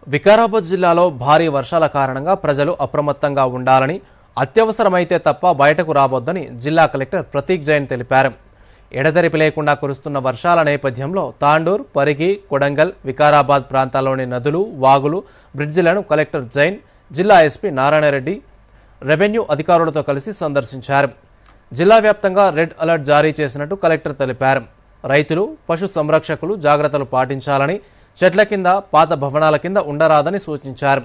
వికారాబాద్ జిల్లాలో భారీ వర్షాల కారణంగా ప్రజలు అప్రమత్తంగా ఉండాలని, అత్యవసరమైతే తప్ప బయటకు రావొద్దని జిల్లా కలెక్టర్ ప్రతీక్ జైన్ తెలిపారు. ఎడతెరిపి లేకుండా కురుస్తున్న వర్షాల నేపథ్యంలో తాండూర్, పరిగి, కొడంగల్, వికారాబాద్ ప్రాంతాల్లోని నదులు, వాగులు, బ్రిడ్జిలను కలెక్టర్ జైన్, జిల్లా ఎస్పీ నారాయణరెడ్డి, రెవెన్యూ అధికారులతో కలిసి సందర్శించారు. జిల్లా వ్యాప్తంగా రెడ్ అలర్ట్ జారీ చేసినట్టు కలెక్టర్ తెలిపారు. రైతులు, పశు సంరక్షకులు జాగ్రత్తలు పాటించాలని, చెట్ల కింద, పాత భవనాల కింద ఉండరాదని సూచించారు.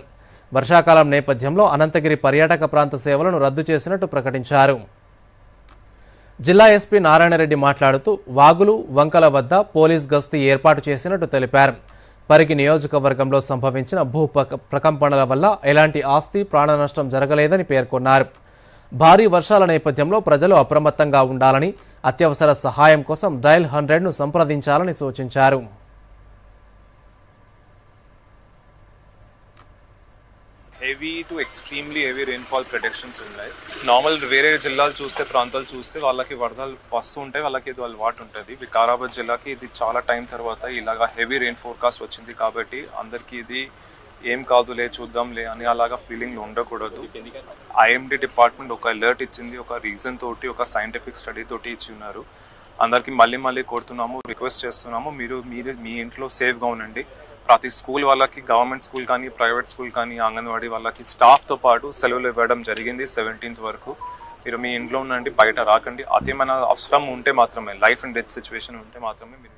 వర్షాకాలం నేపథ్యంలో అనంతగిరి పర్యాటక ప్రాంత సేవలను రద్దు చేసినట్టు ప్రకటించారు. జిల్లా ఎస్పీ నారాయణరెడ్డి మాట్లాడుతూ వాగులు, వంకల వద్ద పోలీస్ గస్తీ ఏర్పాటు చేసినట్టు తెలిపారు. పరిగి నియోజకవర్గంలో సంభవించిన భూ ప్రకంపనల వల్ల ఎలాంటి ఆస్తి, ప్రాణ నష్టం జరగలేదని పేర్కొన్నారు. భారీ వర్షాల నేపథ్యంలో ప్రజలు అప్రమత్తంగా ఉండాలని, అత్యవసర సహాయం కోసం డయల్ 100ను సంప్రదించాలని సూచించారు. Heavy to extremely heavy rainfall protections ఉన్నాయి. నార్మల్ వేరే జిల్లాలు చూస్తే, ప్రాంతాలు చూస్తే వాళ్ళకి వరదలు వస్తూ ఉంటాయి, వాళ్ళకి ఇది అలవాటు ఉంటుంది. వికారాబాద్ జిల్లాకి ఇది చాలా టైం తర్వాత ఇలాగా హెవీ రెయిన్ ఫోర్కాస్ట్ వచ్చింది కాబట్టి అందరికీ ఇది ఏం కాదులే, చూద్దాంలే అని అలాగా ఫీలింగ్ ఉండకూడదు. ఐఎండీ డిపార్ట్మెంట్ ఒక అలర్ట్ ఇచ్చింది, ఒక రీజన్ తోటి, ఒక సైంటిఫిక్ స్టడీ తోటి ఇచ్చి ఉన్నారు. అందరికీ మళ్ళీ కోరుతున్నాము, రిక్వెస్ట్ చేస్తున్నాము, మీరు మీ ఇంట్లో సేఫ్గా ఉండండి. ప్రతి స్కూల్ వాళ్ళకి, గవర్నమెంట్ స్కూల్ కానీ, ప్రైవేట్ స్కూల్ కానీ, అంగన్వాడీ వాళ్ళకి స్టాఫ్తో పాటు సెలవులు ఇవ్వడం జరిగింది 17th వరకు. మీరు మీ ఇంట్లో ఉండండి, బయట రాకండి. అదేమైనా అవసరం ఉంటే మాత్రమే, లైఫ్ అండ్ డెత్ సిచ్యువేషన్ ఉంటే మాత్రమే మీరు